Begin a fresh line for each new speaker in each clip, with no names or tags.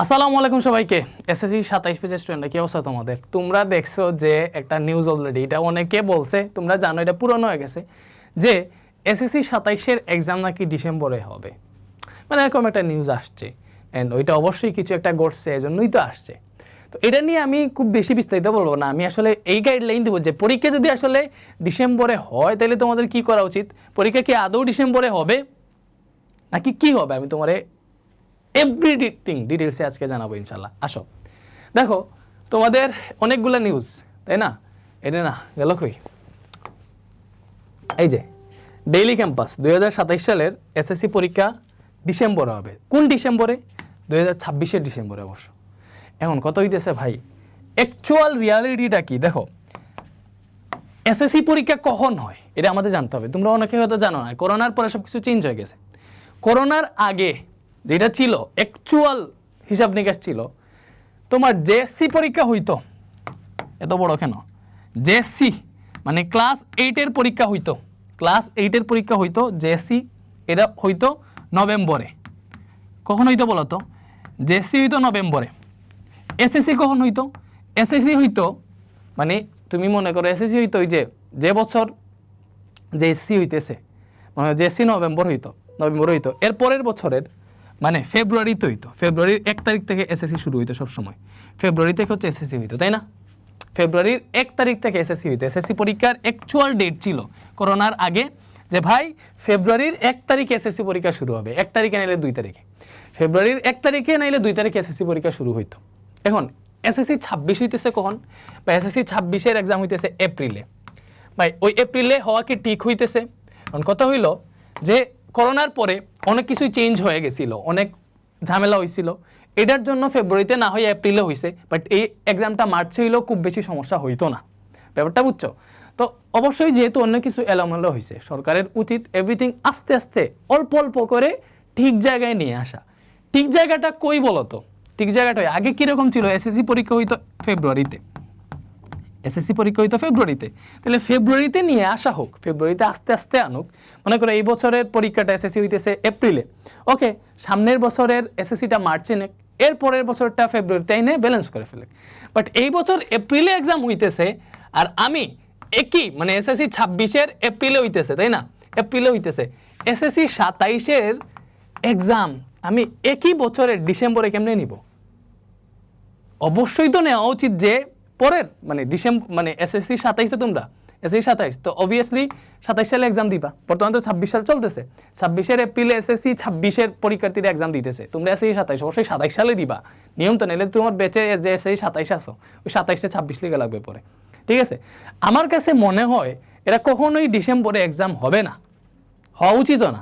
আসসালামু আলাইকুম সবাইকে। এসএসসি 27 পেজের স্টুডেন্টরা কি অবস্থা তোমাদের? তোমরা দেখছো যে একটা নিউজ অলরেডি, এটা অনেকে বলছে, তোমরা জানো এটা পুরনো হয়ে গেছে, যে এসএসসি 27-এর এক্সাম নাকি ডিসেম্বরে হবে। মানে এরকম একটা নিউজ আসছে, অ্যান্ড ওইটা অবশ্যই কিছু একটা ঘটছে, এজন্যই তো আসছে। তো এটা নিয়ে আমি খুব বেশি বিস্তারিত বলবো না, আমি আসলে এই গাইডলাইন দেবো যে পরীক্ষা যদি আসলে ডিসেম্বরে হয় তাহলে তোমাদের কি করা উচিত, পরীক্ষা কি আদৌ ডিসেম্বরে হবে নাকি কি হবে, আমি তোমার এভরিথিং ডিটেলসে আজকে জানাবো ইনশাল্লাহ। আসো দেখো, তোমাদের অনেকগুলো নিউজ, তাই না? এটা না গেল কই, এই যে ডেইলি ক্যাম্পাস 2027 সালের এসএসসি পরীক্ষা ডিসেম্বরে হবে। কোন ডিসেম্বরে? 2026-এর ডিসেম্বরে অবশ্য। এখন কত হইতেছে ভাই, অ্যাকচুয়াল রিয়ালিটিটা কি দেখো। এসএসসি পরীক্ষা কখন হয় এটা আমাদের জানতে হবে। তোমরা অনেকে হয়তো জানো না, করোনার পরে সব কিছু চেঞ্জ হয়ে গেছে। করোনার আগে যেটা ছিল অ্যাকচুয়াল হিসাব নিকাশ ছিল, তোমার জেএসসি পরীক্ষা হইতো, এত বড় কেন, জেএসসি মানে ক্লাস 8-এর পরীক্ষা হইতো, ক্লাস 8-এর পরীক্ষা হইতো জেএসসি, এটা হইতো নভেম্বরে। কখন হইতো বলো তো? জেএসসি হইতো নভেম্বরে। এসএসসি কখন হইতো? এসএসসি হইতো মানে তুমি মনে করো এসএসসি হইতো ওই যে বছর জেএসসি হইতেছে, মানে জেএসসি নভেম্বর হইতো, এর পরের বছরের মানে ফেব্রুয়ারিতে হইতো। ফেব্রুয়ারির 1 তারিখ থেকে এসএসসি শুরু হইতো সবসময়, ফেব্রুয়ারি থেকে হচ্ছে এসএসসি হইতো, তাই না? ফেব্রুয়ারির 1 তারিখ থেকে এসএসসি হইতো। এসএসসি পরীক্ষার অ্যাকচুয়াল ডেট ছিল করোনার আগে যে ভাই ফেব্রুয়ারির 1 তারিখে এসএসসি পরীক্ষা শুরু হবে, 1 তারিখে নাইলে 2 তারিখে, ফেব্রুয়ারির 1 তারিখে নাইলে 2 তারিখে এসএসসি পরীক্ষা শুরু হইতো। এখন এসএসসি 26 হইতেছে কখন? বা এসএসসি 26-এর এক্সাম হইতেছে এপ্রিলে। ভাই ওই এপ্রিলে হওয়া কি ঠিক হইতেছে? কারণ কথা হইল যে করোনার পরে অনেক কিছুই চেঞ্জ হয়ে গেছিল, অনেক ঝামেলা হয়েছিল, এটার জন্য ফেব্রুয়ারিতে না হয়ে এপ্রিলে হয়েছে। বাট এই এক্সামটা মার্চে হইলেও খুব বেশি সমস্যা হইতো না, ব্যাপারটা বুঝছো? তো অবশ্যই যেহেতু অন্য কিছু এলোমেলো হয়েছে, সরকারের উচিত এভরিথিং আস্তে আস্তে অল্প অল্প করে ঠিক জায়গায় নিয়ে আসা। ঠিক জায়গাটা কই বলো তো? ঠিক জায়গাটা আগে কীরকম ছিল? এসএসসি পরীক্ষা হইতো ফেব্রুয়ারিতে, এসএসসি পরীক্ষা হইতো ফেব্রুয়ারিতে, তাহলে ফেব্রুয়ারিতে নিয়ে আসা হোক, ফেব্রুয়ারিতে আস্তে আস্তে আনুক। মনে করো এই বছরের পরীক্ষাটা এসএসসি হইতেছে এপ্রিলে, ওকে, সামনের বছরের এসএসসিটা মার্চে নেক, এর পরের বছরটা ফেব্রুয়ারিতে এনে ব্যালেন্স করে ফেলে। বাট এই বছর এপ্রিলে এক্সাম হইতেছে, আর আমি একই মানে এসএসসি 26-এর এপ্রিলে হইতেছে, তাই না? এপ্রিলে হইতেছে, এসএসসি 27-এর এক্সাম আমি একই বছরের ডিসেম্বরে কেমনে নিব? অবশ্যই তো নেওয়া উচিত যে পরের মানে ডিসেম্বর মানে এসএসসি 27, তো তোমরা এসএসসি 27 তো অবভিয়াসলি 27 সালে এক্সাম দিবা। বর্তমানে তো 26 সাল চলতেছে, 26-এর এপ্রিলে এসএসসি 26-এর পরীক্ষার্থীরা এক্সাম দিতেছে, তোমরা এসএসসি 27 অবশ্যই 27 সালে দিবা, নিয়ম তো। নিলে তোমার বেঁচে যে এসএসসি 27 আসো, ওই 27-এ 26 লিখে লাগবে পরে, ঠিক আছে? আমার কাছে মনে হয় এটা কখনোই ডিসেম্বরে এক্সাম হবে না, হওয়া উচিতও না।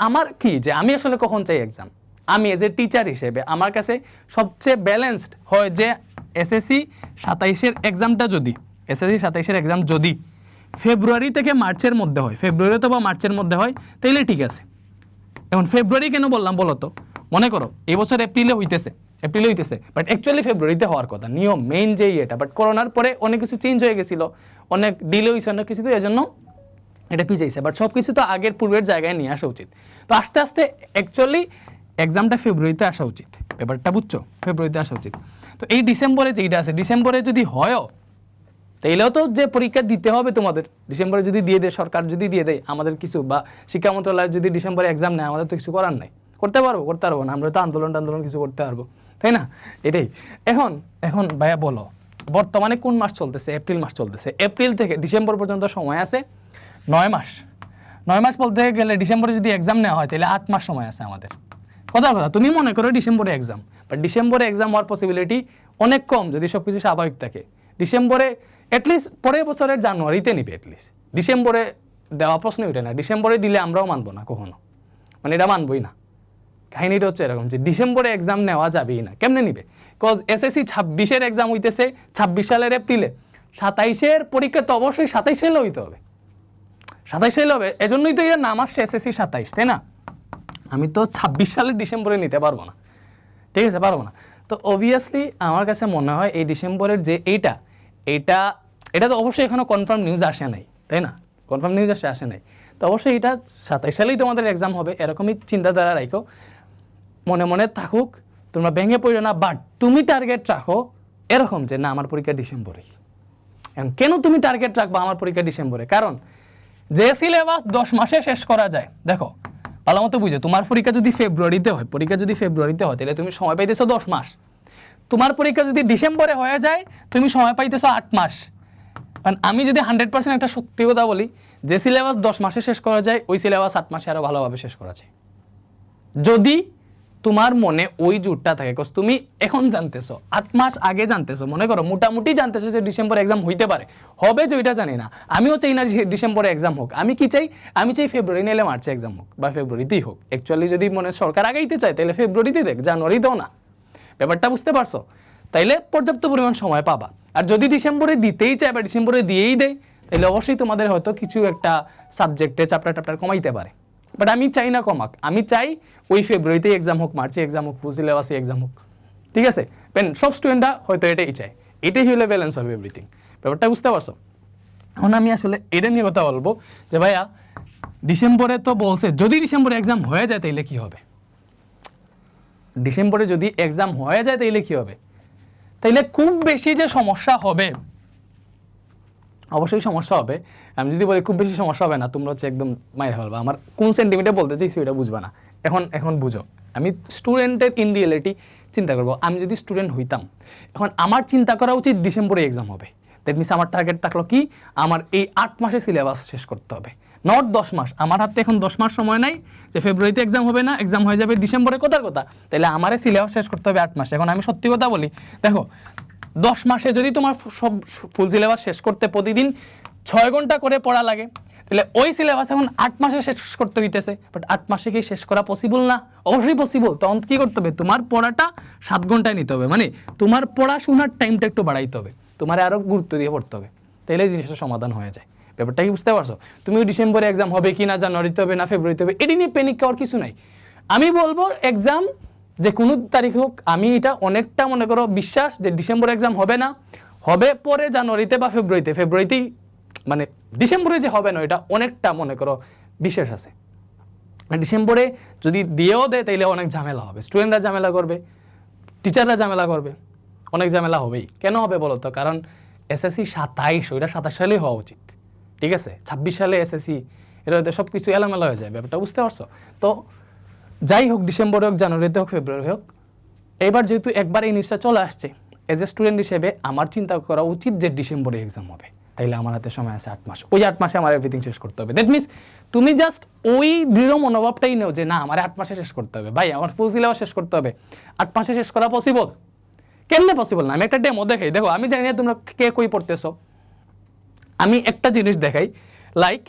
আমার কি যে আমি আসলে কখন চাই এক্সাম, আমি এজ এ টিচার হিসেবে আমার কাছে সবচেয়ে ব্যালেন্সড হয় যে এসএসসি 27-এর এক্সামটা যদি ফেব্রুয়ারি থেকে মার্চের মধ্যে হয়, ফেব্রুয়ারি অথবা মার্চের মধ্যে হয়, তাইলে ঠিক আছে। এখন ফেব্রুয়ারি কেন বললাম বলো তো? মনে করো এই বছর এপ্রিলে হইতেছে, বাট অ্যাকচুয়ালি ফেব্রুয়ারিতে হওয়ার কথা, নিয়ম মেইন যেই এটা। বাট করোনার পরে অনেক কিছু চেঞ্জ হয়ে গেছিলো, অনেক ডিলে হয়েছে, অনেক কিছু, তো এই জন্য এটা পিছাইছে। বাট সব কিছু তো আগের পূর্বের জায়গায় নিয়ে আসা উচিত। তো আস্তে আস্তে অ্যাকচুয়ালি এক্সামটা ফেব্রুয়ারিতে আসা উচিত, ব্যাপারটা বুঝছো? ফেব্রুয়ারিতে আসা উচিত। তো এই ডিসেম্বরে যেটা আছে, ডিসেম্বরে যদি হয়ও তাইলেও তো যে পরীক্ষা দিতে হবে তোমাদের, ডিসেম্বরে যদি দিয়ে দেয়, সরকার যদি দিয়ে দেয় আমাদের কিছু, বা শিক্ষা মন্ত্রণালয় যদি ডিসেম্বরে এক্সাম নেয়, আমাদের তো কিছু করার নাই। করতে পারবো না, আমরা তো আন্দোলন কিছু করতে পারবো, তাই না? এটাই। এখন ভাইয়া বলো, বর্তমানে কোন মাস চলতেছে? এপ্রিল মাস চলতেছে। এপ্রিল থেকে ডিসেম্বর পর্যন্ত সময় আছে 9 মাস। 9 মাস বলতে গেলে ডিসেম্বরে যদি এক্সাম নেওয়া হয় তাহলে 8 মাস সময় আছে আমাদের। কথা তুমি মনে করো ডিসেম্বরে এক্সাম, বাট ডিসেম্বরে এক্সাম হওয়ার পসিবিলিটি অনেক কম যদি সব কিছু স্বাভাবিক থাকে। ডিসেম্বরে অ্যাটলিস্ট পরের বছরের জানুয়ারিতে নিবে, অ্যাটলিস্ট ডিসেম্বরে দেওয়া প্রশ্নই ওঠে না। ডিসেম্বরে দিলে আমরাও মানবো না কখনো, মানে এটা মানবই না। কাহিনীটা হচ্ছে এরকম যে ডিসেম্বরে এক্সাম নেওয়া যাবেই না। কেমনে নিবে? বিকজ এসএসসি 26-এর এক্সাম হইতেছে 26 সালের এপ্রিলে, 27-এর পরীক্ষা তো অবশ্যই 27 সালে হইতে হবে, 27 সালে হবে। এজন্যই তো এর নাম আসছে এসএসসি 27, তাই না? আমি তো 26 সালের ডিসেম্বরে নিতে পারবো না, ঠিক আছে? পারবো না। তো অবভিয়াসলি আমার কাছে মনে হয় এই ডিসেম্বরের যে এটা তো অবশ্যই এখনো কনফার্ম নিউজ আসে নাই, তাই না? কনফার্ম নিউজ আসে নাই, তো অবশ্যই এটা 27 সালেই তোমাদের এক্সাম হবে, এরকমই চিন্তাধারা রাখো। মনে মনে থাকুক তোমরা ভেঙে পড়ো না, বাট তুমি টার্গেট রাখো এরকম যে না আমার পরীক্ষা ডিসেম্বরে। এখন কেন তুমি টার্গেট রাখবা আমার পরীক্ষা ডিসেম্বরে? কারণ যে সিলেবাস 10 মাসে শেষ করা যায়, দেখো ভালো মতো বুঝো, তোমার পরীক্ষা যদি ফেব্রুয়ারিতে হয়, তাহলে তুমি সময় পাইতেছো 10 মাস। তোমার পরীক্ষা যদি ডিসেম্বরে হয়ে যায়, তুমি সময় পাইতেছো 8 মাস। কারণ আমি যদি 100% একটা সত্যি কথা বলি, যে সিলেবাস 10 মাসে শেষ করা যায়, ওই সিলেবাস 8 মাসে আরো ভালোভাবে শেষ করা যায়, যদি তোমার মনে ওই জোরটা থাকে। তুমি এখন জানতেছো, 8 মাস আগে জানতেছো, মনে করো মোটামুটি জানতেছো যে ডিসেম্বর এক্সাম হইতে পারে, হবে যে ওইটা জানি না। আমিও চাই না ডিসেম্বরে এক্সাম হোক, আমি কি চাই, আমি চাই ফেব্রুয়ারি নাইলে মার্চে এক্সাম হোক বা ফেব্রুয়ারিতেই হোক। অ্যাকচুয়ালি যদি মনে সরকার আগাইতে চায় তাহলে ফেব্রুয়ারিতে দেখ, জানুয়ারিতেও না। ব্যাপারটা বুঝতে পারছো? তাইলে পর্যাপ্ত পরিমাণ সময় পাবা। আর যদি ডিসেম্বরে দিতেই চায় বা ডিসেম্বরে দিয়েই দেয়, তাহলে অবশ্যই তোমাদের হয়তো কিছু একটা সাবজেক্টে চ্যাপ্টার কমাইতে পারে। বাট আমি চাই না কমাক, আমি চাই ওই ফেব্রুয়ারিতে এক্সাম হোক, মার্চে এক্সাম হোক, ফুল সিলেবাসে এক্সাম হোক, ঠিক আছে? সব স্টুডেন্টরা হয়তো এটাই চায়, এটাই হলে ব্যালেন্স হবে এভরিথিং। ব্যাপারটা বুঝতে পারছো? এখন আমি আসলে এটা নিয়ে কথা বলবো যে ভাইয়া ডিসেম্বরে তো বলছে, যদি ডিসেম্বরে এক্সাম হয়ে যায় তাইলে কি হবে? ডিসেম্বরে যদি এক্সাম হয়ে যায় তাইলে কি হবে? তাইলে খুব বেশি যে সমস্যা হবে, অবশ্যই সমস্যা হবে। আমি যদি বলি খুব বেশি সমস্যা হবে না, তোমরা হচ্ছে একদম মাইর ফেলবা। আমার কোন সেন্টিমিটার বলতে চাইছি ওইটা বুঝবা না। এখন বুঝো, আমি স্টুডেন্টের ইন রিয়েলিটি চিন্তা করবো। আমি যদি স্টুডেন্ট হইতাম, এখন আমার চিন্তা করা উচিত ডিসেম্বরে এক্সাম হবে। দ্যাট মিনস আমার টার্গেট থাকলো কি, আমার এই 8 মাসে সিলেবাস শেষ করতে হবে, নট 10 মাস। আমার হাতে এখন 10 মাস সময় নাই যে ফেব্রুয়ারিতে এক্সাম হবে না, এক্সাম হয়ে যাবে ডিসেম্বরে, কথার কথা। তাহলে আমার সিলেবাস শেষ করতে হবে 8 মাসে। এখন আমি সত্যি কথা বলি, দেখো 10 মাসে যদি তোমার সব ফুল সিলেবাস শেষ করতে প্রতিদিন 6 ঘন্টা করে পড়া লাগে, তাহলে ওই সিলেবাস এখন 8 মাসে শেষ করতে হইতেছে। বাট 8 মাসে কি শেষ করা পসিবল না? অবশ্যই পসিবল। তখন কি করতে হবে, তোমার পড়াটা 7 ঘন্টায় নিতে হবে, মানে তোমার পড়াশোনার টাইমটা একটু বাড়াইতে হবে, তোমার আরো গুরুত্ব দিয়ে পড়তে হবে, তাহলে এই জিনিসটা সমাধান হয়ে যায়। ব্যাপারটা কি বুঝতে পারছো? তুমি ডিসেম্বরে এক্সাম হবে কি না, জানুয়ারিতে হবে না ফেব্রুয়ারিতে হবে, এটি নিয়ে প্যানিক হওয়ার কিছু নাই। আমি বলবো এক্সাম যে কোনো তারিখ হোক, আমি এটা অনেকটা মনে করো বিশ্বাস যে ডিসেম্বর এক্সাম হবে না, হবে পরে জানুয়ারিতে বা ফেব্রুয়ারিতেই, মানে ডিসেম্বরে যে হবে না এটা অনেকটা মনে করো বিশ্বাস আছে। ডিসেম্বরে যদি দিয়েও দেয় তাইলে অনেক ঝামেলা হবে, স্টুডেন্টরা ঝামেলা করবে, টিচাররা ঝামেলা করবে, অনেক ঝামেলা হবেই। কেন হবে বলো তো? কারণ এসএসসি 27, ওইটা 27 সালেই হওয়া উচিত, ঠিক আছে? 26 সালে এসএসসি, এটা হয়তো সব কিছু এলোমেলো হয়ে যায়। ব্যাপারটা বুঝতে পারছো? তো যাই হোক, ডিসেম্বরে হোক, জানুয়ারিতে হোক, ফেব্রুয়ারি হোক, এবার যেহেতু একবার এই নিউজটা চলে আসছে, এজ এ স্টুডেন্ট হিসেবে আমার চিন্তা করা উচিত যে ডিসেম্বরে এক্সাম হবে, তাইলে আমার হাতে সময় আছে 8 মাস। ওই 8 মাসে আমার এভরিথিং শেষ করতে হবে। দ্যাট মিনস তুমি জাস্ট ওই দৃঢ় মনোভাবটাই নেও যে না আমার 8 মাসে শেষ করতে হবে। ভাই আমার ফুল সিলেবাস শেষ করতে হবে, 8 মাসে শেষ করা পসিবল? কেমনে পসিবল না? আমি একটা ডেমো দেখাই, দেখো আমি জানি না তোমরা কে কই পড়তেছো, আমি একটা জিনিস দেখাই। লাইক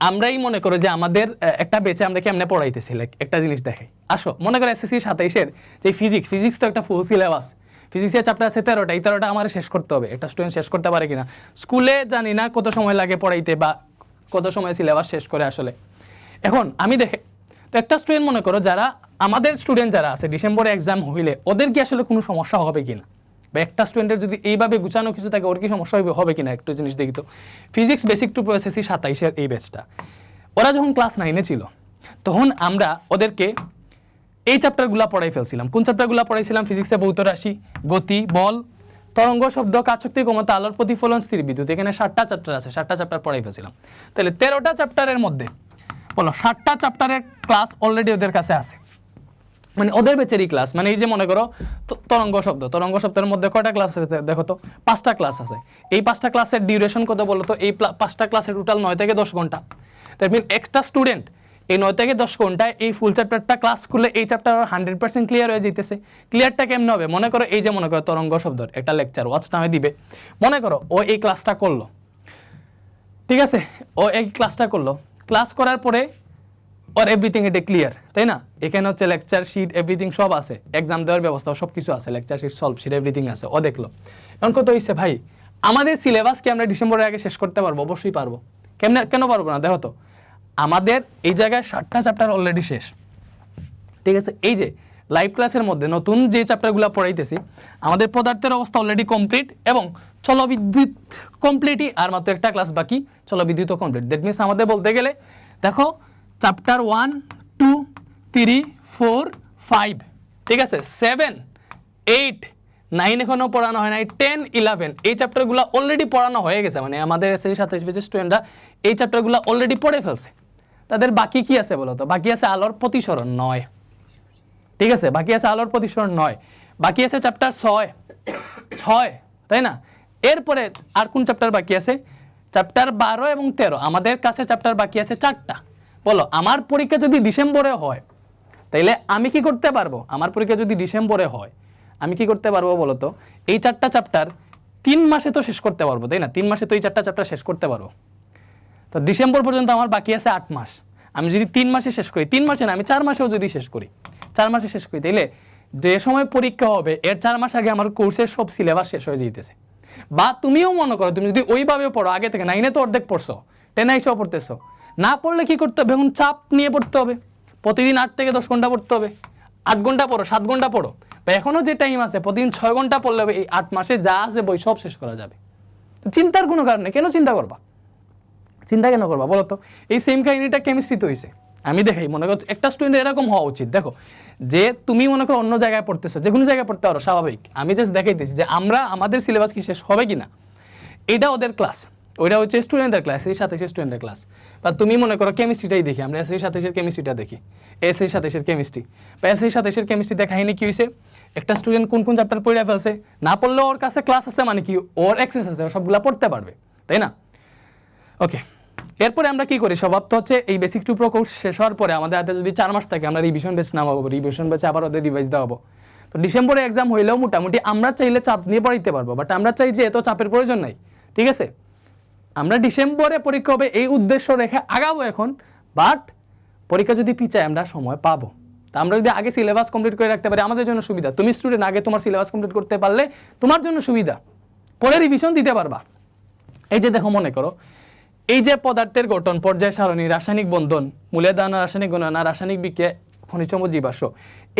আমরাই মনে করো যে আমাদের একটা বেচে আমরা কেমনে পড়াইতেছি, লাইক একটা জিনিস দেখাই। আসো, মনে করো এসএসসি 27-এর যে ফিজিক্স তো একটা ফুল সিলেবাস, ফিজিক্সের চ্যাপ্টার আছে 13টা, এই 13টা আমার শেষ করতে হবে। একটা স্টুডেন্ট শেষ করতে পারে কিনা? স্কুলে জানি না কত সময় লাগে পড়াইতে বা কত সময় সিলেবাস শেষ করে আসলে। এখন আমি দেখে তো একটা স্টুডেন্ট মনে করো, যারা আমাদের স্টুডেন্ট যারা আছে, ডিসেম্বরে এক্সাম হইলে ওদের কি আসলে কোনো সমস্যা হবে কিনা, বা একটা স্টুডেন্টের যদি এইভাবে গুছানো কিছু থাকে ওর কি সমস্যা হবে কিনা, একটু জিনিস দেখি তো। ফিজিক্স বেসিক টু এসএসসি 27-এর এই ব্যাচটা, ওরা যখন ক্লাস 9-এ ছিল তখন আমরা ওদেরকে এই চ্যাপ্টারগুলো পড়াই ফেলছিলাম। কোন চ্যাপ্টারগুলো পড়াইছিলাম? ফিজিক্সে ভৌত রাশি, গতি, বল, তরঙ্গ, শব্দ, কাচশক্তি, ক্ষমতা, আলোর প্রতিফলন, স্থির বিদ্যুৎ। এখানে 7টা চ্যাপ্টার আছে, 7টা চ্যাপ্টার পড়াই ফেলছিলাম। তাহলে 13টা চ্যাপ্টারের মধ্যে বলো 7টা চ্যাপ্টারের ক্লাস অলরেডি ওদের কাছে আছে, মানে ওদের বেচেরই ক্লাস। মানে এই যে মনে করো তরঙ্গ শব্দের মধ্যে কয়টা ক্লাস আছে দেখো তো? 5টা ক্লাস আছে। এই 5টা ক্লাসের ডিউরেশন কত বলো তো? এই 5টা ক্লাসের টোটাল 9 থেকে 10 ঘন্টা। দ্যাট মিন একটা স্টুডেন্ট এই 9 থেকে 10 ঘন্টায় এই ফুল চ্যাপ্টারটা ক্লাস করলে এই চ্যাপ্টার 100% ক্লিয়ার হয়ে যেতেছে। ক্লিয়ারটা কেমন হবে? মনে করো এই যে মনে করো তরঙ্গ শব্দের একটা লেকচার ওয়াচ নামে দিবে, মনে করো ও এই ক্লাসটা করলো, ঠিক আছে? ও এই ক্লাসটা করলো, ক্লাস করার পরে ওর এভরিথিং এটা ক্লিয়ার, তাই না? এখানে হচ্ছে লেকচার শিট এভরিথিং সব আছে, এক্সাম দেওয়ার ব্যবস্থা সব কিছু আছে, lecture sheet, solve sheet everything আছে, ও দেখলো। এখন কত হয়েছে ভাই, আমাদের সিলেবাস কি আমরা ডিসেম্বরের আগে শেষ করতে পারবো? অবশ্যই পারবো। কেন পারবো না? দেখো তো, আমাদের এই জায়গায় 7টা চ্যাপ্টার অলরেডি শেষ, ঠিক আছে? এই যে লাইভ ক্লাসের মধ্যে নতুন যে চ্যাপ্টারগুলো পড়াইতেছি, আমাদের পদার্থের অবস্থা অলরেডি কমপ্লিট এবং চলবিদ্যুৎ কমপ্লিটই, আর মাত্র একটা ক্লাস বাকি, চলবিদ্যুৎও কমপ্লিট। দ্যাট মিনস আমাদের বলতে গেলে দেখো চ্যাপ্টার 1, 2, 3, 4, 5, ঠিক আছে, 7 8, 9 এখনো পড়ানো হয় নাই, 10, 11 এই চ্যাপ্টারগুলো অলরেডি পড়ানো হয়ে গেছে, মানে আমাদের এসএসসি 27 ব্যাচের স্টুডেন্টরা এই চ্যাপ্টারগুলো অলরেডি পড়ে ফেলছে। তাদের বাকি কি আছে বলো তো? বাকি আছে আলোর প্রতিসরণ 9, ঠিক আছে, বাকি আছে আলোর প্রতিসরণ 9, বাকি আছে চ্যাপ্টার 6, তাই না? এরপরে আর কোন চ্যাপ্টার বাকি আছে? চ্যাপ্টার 12 এবং 13, আমাদের কাছে চ্যাপ্টার বাকি আছে 4টা। বলো আমার পরীক্ষা যদি ডিসেম্বরে হয় তাইলে আমি কি করতে পারবো? আমার পরীক্ষা যদি ডিসেম্বরে হয় আমি কি করতে পারবো বলো তো? এই 4টা চ্যাপ্টার 3 মাসে তো শেষ করতে পারবো, তাই না? 3 মাসে তো এই 4টা চ্যাপ্টার শেষ করতে পারবো। তো ডিসেম্বর পর্যন্ত আমার বাকি আছে 8 মাস। আমি যদি 3 মাসে শেষ করি, 3 মাসে না আমি 4 মাসেও যদি শেষ করি, 4 মাসে শেষ করি, তাইলে যে সময় পরীক্ষা হবে এর 4 মাস আগে আমার কোর্সের সব সিলেবাস শেষ হয়ে যেতেছে। বা তুমিও মনে করো তুমি যদি ওইভাবে পড়ো আগে থেকে, 9-এ তো অর্ধেক পড়ছো, 10-এ এসেও পড়তেছো, না পড়লে কি করতে হবে? এখন চাপ নিয়ে পড়তে হবে, প্রতিদিন 8 থেকে 10 ঘন্টা পড়তে হবে। 8 ঘন্টা পড়ো, 7 ঘন্টা পড়ো, বা এখনো যে টাইম আছে প্রতিদিন 6 ঘন্টা পড়লে হবে। এই 8 মাসে যা আছে বই সব শেষ করা যাবে। চিন্তার কোনো কারণ নেই। কেন চিন্তা করবা? চিন্তা কেন করবা বলো তো? এই সেম কাহিনীটা কেমিস্ট্রিতে হয়েছে। আমি দেখাই, মনে করো একটা স্টুডেন্ট এরকম হওয়া উচিত। দেখো যে তুমি মনে করো অন্য জায়গায় পড়তেছো, যে কোনো জায়গায় পড়তে পারো, স্বাভাবিক। আমি জাস্ট দেখাইতেছি যে আমরা আমাদের সিলেবাস কি শেষ হবে কিনা। এটা ওদের ক্লাস, ওইটা হচ্ছে স্টুডেন্টের ক্লাস, এই 27 স্টুডেন্টের ক্লাস। বা তুমি মনে করো কেমিস্ট্রিটাই দেখি, আমরা এসএসসি 27 কেমিস্ট্রিটা দেখি, এসএসসি 27 কেমিস্ট্রি বা এসএসসি 27 কেমিস্ট্রিতে কাহিনী কি হয়েছে? একটা স্টুডেন্ট কোন কোন চ্যাপ্টার পড়ে ফেলছে, না পড়লেও ওর কাছে ক্লাস আছে, মানে কি ওর অ্যাক্সেস আছে, ও সবগুলা পড়তে পারবে, তাই না? ওকে, এরপরে আমরা কি করি? স্বভাব তো হচ্ছে এই বেসিক টু প্রো কোর্স শেষ হওয়ার পরে আমাদের হাতে যদি 4 মাস থাকে, আমরা রিভিশন বেচ নামাবো, রিভিশন বেচে আবার ওদের রিভাইজ দেওয়াবো। তো ডিসেম্বরে এক্সাম হইলেও মোটামুটি আমরা চাইলে চাপ নিয়ে পড়াইতে পারবো, বাট আমরা চাই যে এত চাপের প্রয়োজন নাই, ঠিক আছে? আমরা ডিসেম্বরে পরীক্ষা হবে এই উদ্দেশ্য রেখে আগাবো এখন, বাট পরীক্ষা যদি পিছায় আমরা সময় পাবো। তা আমরা যদি আগে সিলেবাস কমপ্লিট করে রাখতে পারি আমাদের জন্য সুবিধা। তুমি স্টুডেন্ট আগে তোমার সিলেবাস কমপ্লিট করতে পারলে তোমার জন্য সুবিধা, পরে রিভিশন দিতে পারবা। এই যে দেখো, মনে করো এই যে পদার্থের গঠন, পর্যায় সারণী, রাসায়নিক বন্ধন, মূলের ধারণা, রাসায়নিক গণনা, রাসায়নিক বিক্রিয়া, খনিজ সম্পদ, জীবাশ্ম,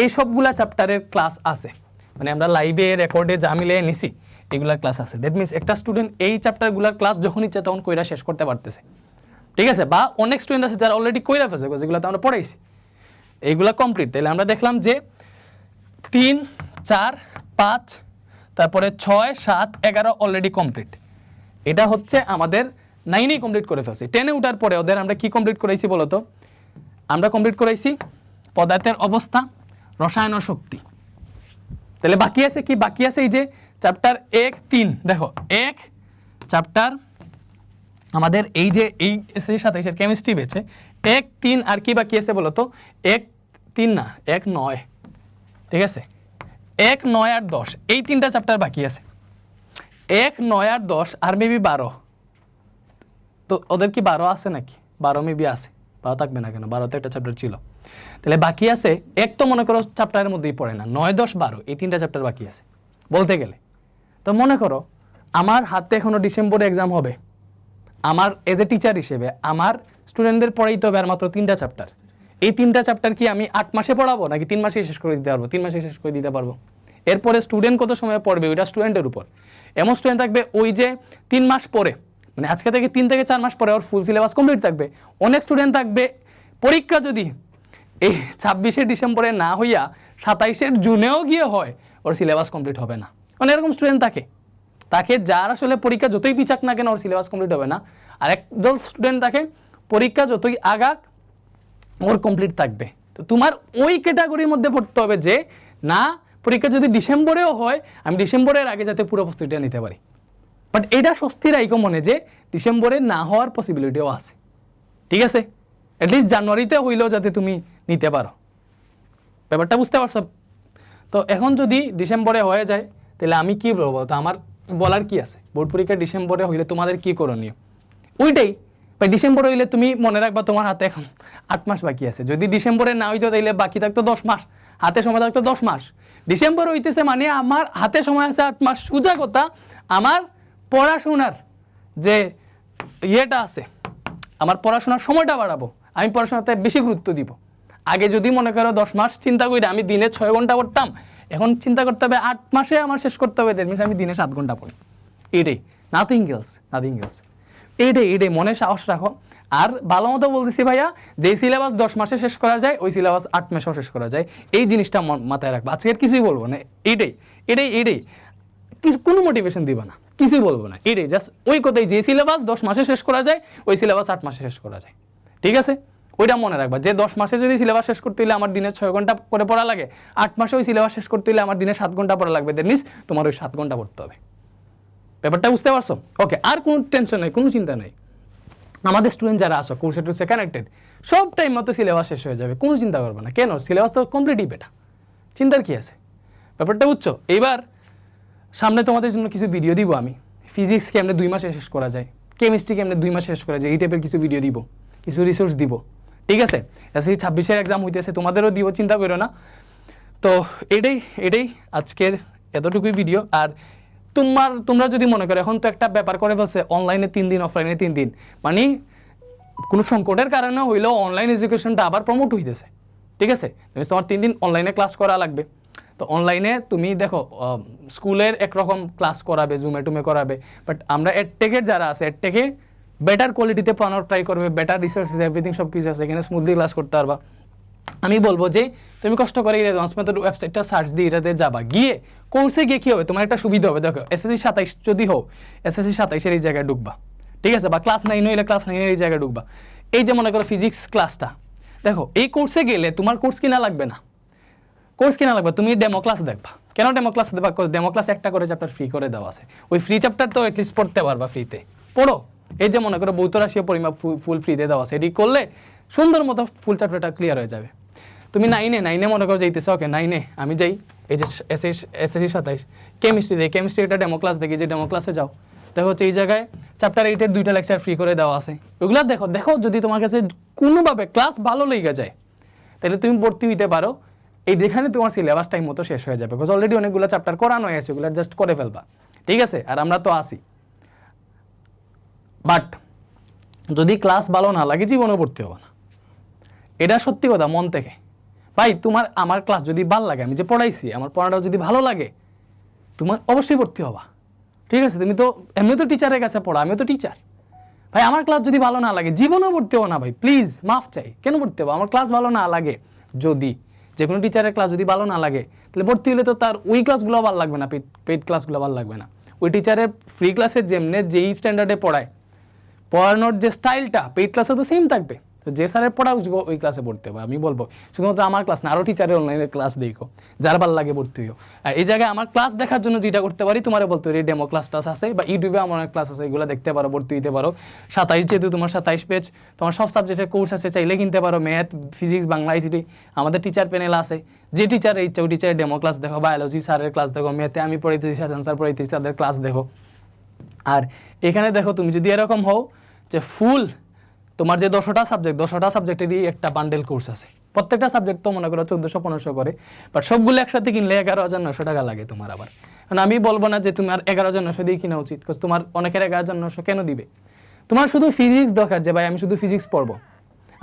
এই সবগুলা চ্যাপ্টারের ক্লাস আছে। মানে আমরা লাইভে রেকর্ডে যা মিলে নিছি এগুলার ক্লাস আছে। দ্যাট মিনস একটা স্টুডেন্ট এই চ্যাপ্টারগুলোর ক্লাস যখন ইচ্ছা তখন কইরা শেষ করতে পারতেছে, ঠিক আছে? বা অনেক স্টুডেন্ট আছে যারা অলরেডি কইরা ফেলছে, যেগুলোতে আমরা পড়াইছি এইগুলা কমপ্লিট। তাহলে আমরা দেখলাম যে 3, 4, 5, তারপরে 6, 7, 11 অলরেডি কমপ্লিট। এটা হচ্ছে আমাদের 9-এ কমপ্লিট করে ফেলছি। 10-এ উঠার পরে ওদের আমরা কি কমপ্লিট করাইছি বলতো? আমরা কমপ্লিট করাইছি পদার্থের অবস্থা, রসায়ন ও শক্তি। তাহলে বাকি আছে কি? বাকি আছে এই যে চ্যাপ্টার 1, 3। দেখো 1 চ্যাপ্টার আমাদের এই যে এই এসএসসি 27 কেমিস্ট্রি বেচে 1, 3 আর কি বাকি আছে বলতো? 1, 3 না, 1, 9, ঠিক আছে? 1, 9 আর 10 এই 3টা চ্যাপ্টার বাকি আছে। 1, 9 আর 10 আর মেবি 12। তো ওদের কি 12 আছে নাকি? 12 মেবি আছে, 12 থাকবে না কেন? 12তে একটা চ্যাপ্টার ছিল। তাহলে বাকি আছে এক, তো মনে করো চ্যাপ্টারের মধ্যেই পড়ে না, 9, 10, 12 এই 3টা চ্যাপ্টার বাকি আছে বলতে গেলে। তো মনে করো আমার হাতে এখনো ডিসেম্বরে এক্সাম হবে, আমার এজ এ টিচার হিসেবে আমার স্টুডেন্টদের পড়াইতে হবে আর মাত্র 3টা চ্যাপ্টার। এই 3টা চ্যাপ্টার কি আমি 8 মাসে পড়াবো নাকি 3 মাসে শেষ করে দিতে পারবো? 3 মাসে শেষ করে দিতে পারবো। এরপরে স্টুডেন্ট কত সময় পড়বে ওইটা স্টুডেন্টের উপর। এমন স্টুডেন্ট থাকবে ওই যে 3 মাস পরে, মানে আজকে থেকে 3 থেকে 4 মাস পরে ওর ফুল সিলেবাস কমপ্লিট থাকবে। অনেক স্টুডেন্ট থাকবে পরীক্ষা যদি এই 26শে ডিসেম্বরে না হইয়া 27শে জুনেও গিয়ে হয়, ওর সিলেবাস কমপ্লিট হবে না। মানে এরকম স্টুডেন্ট তাকে যার আসলে পরীক্ষা যতই পিছাক না কেন ওর সিলেবাস কমপ্লিট হবে না। আর একদল স্টুডেন্ট থাকে পরীক্ষা যতই আগাক ওর কমপ্লিট থাকবে। তো তোমার ওই ক্যাটাগরির মধ্যে পড়তে হবে যে না, পরীক্ষা যদি ডিসেম্বরেও হয় আমি ডিসেম্বরের আগে যাতে পুরো প্রস্তুতিটা নিতে পারি। বাট এটা স্বস্তির আইকো মনে যে ডিসেম্বরে না হওয়ার পসিবিলিটিও আছে, ঠিক আছে? অ্যাটলিস্ট জানুয়ারিতে হইলেও যাতে তুমি নিতে পারো। ব্যাপারটা বুঝতে পারছো? তো এখন যদি ডিসেম্বরে হয়ে যায় তাহলে আমি কি বলবো? তো আমার বলার কি আছে? বোর্ড পরীক্ষা ডিসেম্বরে হইলে তোমাদের কি করণীয় ওইটাই। ভাই ডিসেম্বরে হইলে তুমি মনে রাখবা তোমার হাতে এখন 8 মাস বাকি আছে। যদি ডিসেম্বরে না হইতো তাইলে বাকি থাকতো 10 মাস, হাতে সময় থাকতো 10 মাস। ডিসেম্বর হইতেছে মানে আমার হাতে সময় আছে 8 মাস। সোজা কথা, আমার পড়াশোনার যে ইয়েটা আছে, আমার পড়াশোনার সময়টা বাড়াবো, আমি পড়াশোনাতে বেশি গুরুত্ব দিব। আগে যদি মনে করো 10 মাস চিন্তা করি আমি দিনে 6 ঘন্টা পড়তাম, এখন চিন্তা করতে হবে 8 মাসে আমার শেষ করতে হবে। দ্যাট মিনস আমি দিনে 7 ঘন্টা পড়ি। এটাই, নাথিং এলস। এইটাই মনে সাহস রাখো। আর ভালো মতো বলতেছি ভাইয়া, যে সিলেবাস 10 মাসে শেষ করা যায় ওই সিলেবাস 8 মাসেও শেষ করা যায়। এই জিনিসটা মাথায় রাখবা। আজকে আর কিছুই বলবো না, এটাই কিছু কোনো মোটিভেশন দিবা না, কিছুই বলবো না, এটাই জাস্ট ওই কথাই, যে সিলেবাস 10 মাসে শেষ করা যায় ওই সিলেবাস 8 মাসে শেষ করা যায়। ঠিক আছে, ওইটা মনে রাখবা যে 10 মাসে যদি সিলেবাস শেষ করতে হলে আমার দিনে 6 ঘন্টা করে পড়া লাগে, 8 মাসে ওই সিলেবাস শেষ করতে হলে আমার দিনে 7 ঘন্টা পড়া লাগবে। দ্যাট মিনস তোমার ওই 7 ঘন্টা পড়তে হবে। ব্যাপারটা বুঝতে পারছো? ওকে, আর কোনো টেনশন নেই, কোনো চিন্তা নেই। আমাদের স্টুডেন্ট যারা আসো কোর্সে টুর্সে কানেক্টেড, সব টাইম মতো সিলেবাস শেষ হয়ে যাবে, কোনো চিন্তা করবে না। কেন? সিলেবাস তো কমপ্লিটই বেটা, চিন্তার কি আছে? ব্যাপারটা বুঝছো? এইবার সামনে তোমাদের জন্য কিছু ভিডিও দিব আমি, ফিজিক্স কেমনে 2 মাসে শেষ করা যায়, কেমিস্ট্রি কেমনে 2 মাসে শেষ করা যায়, এই টাইপের কিছু ভিডিও দিব, কিছু রিসোর্স দিব। ঠিক আছে, এসএসসি 26-এর এক্সাম হইতেছে, তোমাদেরও দিব, চিন্তা করো না। তো এটাই আজকের এতটুকুই ভিডিও। আর তোমরা যদি মনে করো এখন তো একটা ব্যাপার করে ফেলছে, অনলাইনে 3 দিন অফলাইনে 3 দিন, মানে কোনো সংকটের কারণে হইলেও অনলাইন এডুকেশনটা আবার প্রমোট হইতেছে। ঠিক আছে, তোমার 3 দিন অনলাইনে ক্লাস করা লাগবে। তো অনলাইনে তুমি দেখো স্কুলের একরকম ক্লাস করাবে, জুমে টুমে করাবে, বাট আমরা এডটেকের যারা আছে, এডটেকে বেটার কোয়ালিটিতে পড়ানোর ট্রাই করবে, বেটার রিসোর্সেস এভরিথিং সব কিছু আছে, এখানে স্মুথলি ক্লাস করতে পারবা। আমি বলবো যে তুমি কষ্ট করে রেসপন্স মেথড ওয়েবসাইটটা সার্চ দিয়ে এটাতে যাবা, গিয়ে কোর্সে গিয়ে কী হবে, তোমার একটা সুবিধা হবে। দেখো এসএসসি 27 যদি হোক, এসএসসি 27-এর এই জায়গায় ঢুকবা। ঠিক আছে, বা ক্লাস 9 হইলে ক্লাস 9-এর এই জায়গায় ঢুকবা। এই যে মনে করো ফিজিক্স ক্লাসটা, দেখো এই কোর্সে গেলে তোমার কোর্স কিনা লাগবে না, তুমি ডেমো ক্লাস দেখবা। কেন ডেমো ক্লাস দেখবা? ডেমো ক্লাস একটা করে চ্যাপ্টার ফ্রি করে দেওয়া আছে, ওই ফ্রি চ্যাপ্টার তো অ্যাটলিস্ট পড়তে পারবা, ফ্রিতে পড়ো। এই যে মনে করো ভৌত রাশি পরিমাপ ফুল ফ্রিতে দেওয়া আছে, এটি করলে সুন্দর মতো ফুল চ্যাপ্টারটা ক্লিয়ার হয়ে যাবে। তুমি 9-এ মনে করো যাইতেছে, ওকে 9-এ আমি যাই, এই যে এসএসসি 27 কেমিস্ট্রি একটা ডেমো ক্লাস দেখি, যে ডেমো ক্লাসে যাও, দেখো হচ্ছে এই জায়গায় চ্যাপ্টার 8-এর 2টা লেকচার ফ্রি করে দেওয়া আছে, ওইগুলো দেখো যদি তোমার কাছে কোনোভাবে ক্লাস ভালো লেগে যায় তাহলে তুমি ভর্তি হইতে পারো। যেখানে তোমার সিলেবাস টাইম মতো শেষ হয়ে যাবে, বিকজ অলরেডি অনেকগুলো চ্যাপ্টার করানো হয়ে আছে, ওগুলো জাস্ট করে ফেলবা। ঠিক আছে, আর আমরা তো আসি। বাট যদি ক্লাস ভালো না লাগে জীবনে ভর্তি হবে না, এটা সত্যি কথা, মন থেকে ভাই। আমার ক্লাস যদি ভালো লাগে, আমি যে পড়াইছি আমার পড়াটা যদি ভালো লাগে, তোমার অবশ্যই ভর্তি হবা। ঠিক আছে, তুমি তো এমনি তো টিচারের কাছে পড়া, আমিও তো টিচার ভাই। আমার ক্লাস যদি ভালো না লাগে জীবনেও ভর্তি হবো না ভাই, প্লিজ মাফ চাই। কেন ভর্তি হবো? আমার ক্লাস ভালো না লাগে, যদি যে কোনো টিচারের ক্লাস যদি ভালো না লাগে, তাহলে ভর্তি হলে তো তার ওই ক্লাসগুলো ভালো লাগবে না, পেইড ক্লাসগুলো ভালো লাগবে না। ওই টিচারের ফ্রি ক্লাসের যেমনে যেই স্ট্যান্ডার্ডে পড়ানোর যে স্টাইলটা পেইড ক্লাসে তো সেম থাকবে। তো যে স্যারের পড়া ওই ক্লাসে পড়তে হবে। আমি বলবো শুধুমাত্র আমার ক্লাস না, আরও টিচারের অনলাইনে ক্লাস দেখো, যার ভালো লাগে ভর্তি হইও। আর এই জায়গায় আমার ক্লাস দেখার জন্য যেটা করতে পারি, তোমার বলতে পারি ডেমো ক্লাস আছে, বা ইউটিউবে আমার অনেক ক্লাস আছে, এগুলো দেখতে পারো, ভর্তি হইতে পারো। 27 যেহেতু তোমার 27 পেজ, তোমার সব সাবজেক্টের কোর্স আছে, চাইলে কিনতে পারো। ম্যাথ, ফিজিক্স, বাংলা, আইসিটি, আমাদের টিচার প্যানেল আছে। যে টিচারের ইচ্ছা ওই টিচারের ডেমো ক্লাস দেখো, বায়োলজি স্যারের ক্লাস দেখো, ম্যাথে আমি পড়াইতেছি, শাহজাহান স্যার পড়াইতেছি, তাদের ক্লাস দেখো। আর এখানে দেখো তুমি যদি এরকম হও যে ফুল তোমার যে 10টা সাবজেক্টেরই একটা বান্ডেল কোর্স আছে, প্রত্যেকটা সাবজেক্ট তো মনে করো 1400-1500 করে, বাট সবগুলো একসাথে কিনলে 11,900 টাকা লাগে তোমার। আবার কারণ আমি বলবো না যে তোমার 11,900 দিয়ে কিনা উচিত, বিকজ তোমার অনেকের 11,900 কেন দিবে? তোমার শুধু ফিজিক্স দরকার, যে ভাই আমি শুধু ফিজিক্স পড়বো,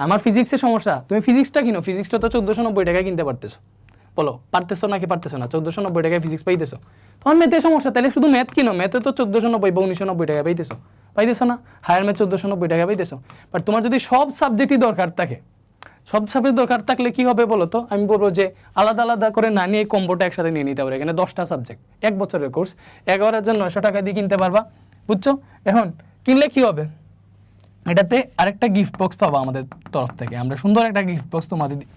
আমার ফিজিক্সের সমস্যা, তুমি ফিজিক্সটা কিনো। ফিজিক্সটা তো 1490 টাকায় কিনতে পারতেছো, বলো পারতেছো নাকি পারতেছো না? 1490 টাকায় ফিজিক্স পাইতেছো। তোমার ম্যাথের সমস্যা, তাহলে শুধু ম্যাথ কিনো, ম্যাথে তো 1490 বা 1990 টাকা পাইতেছো না? হায়ার ম্যাথ 1490 টাকা পাইতেছো। বাট তোমার যদি সব সাবজেক্টই দরকার থাকে, সব সাবজেক্ট দরকার থাকলে কি হবে বলো তো? আমি বলবো যে আলাদা আলাদা করে না নিয়ে কম্বোটা একসাথে নিয়ে নিতে পারো। এখানে 10টা সাবজেক্ট, 1 বছরের কোর্স, 11,900 টাকা দিয়ে কিনতে পারবা, বুঝছো? এখন কিনলে কি হবে? এটাতে আরেকটা গিফট বক্স পাবো আমাদের তরফ থেকে। আমরা সুন্দর একটা গিফট বক্স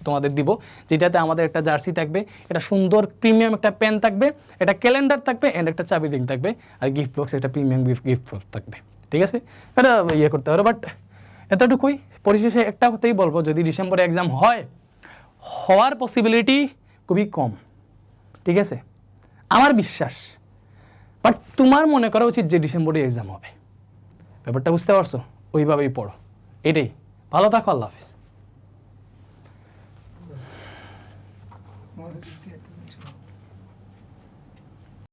তোমাদের দিব, যেটাতে আমাদের একটা জার্সি থাকবে, এটা সুন্দর প্রিমিয়াম একটা পেন থাকবে, একটা ক্যালেন্ডার থাকবে, এন্ড একটা চাবি রিং থাকবে, আর গিফট বক্স একটা প্রিমিয়াম গিফট বক্স থাকবে। ঠিক আছে, এটা করতে পারো। বাট এতটুকুই, পরিশেষে একটা কথাই বলবো, যদি ডিসেম্বরে এক্সাম হওয়ার পসিবিলিটি খুবই কম। ঠিক আছে, আমার বিশ্বাস। বাট তোমার মনে করা উচিত যে ডিসেম্বরে এক্সাম হবে, ব্যাপারটা বুঝতে পারছো? ওইভাবেই পড়ো। এটাই, ভালো থাকো, আল্লাহ হাফিজ।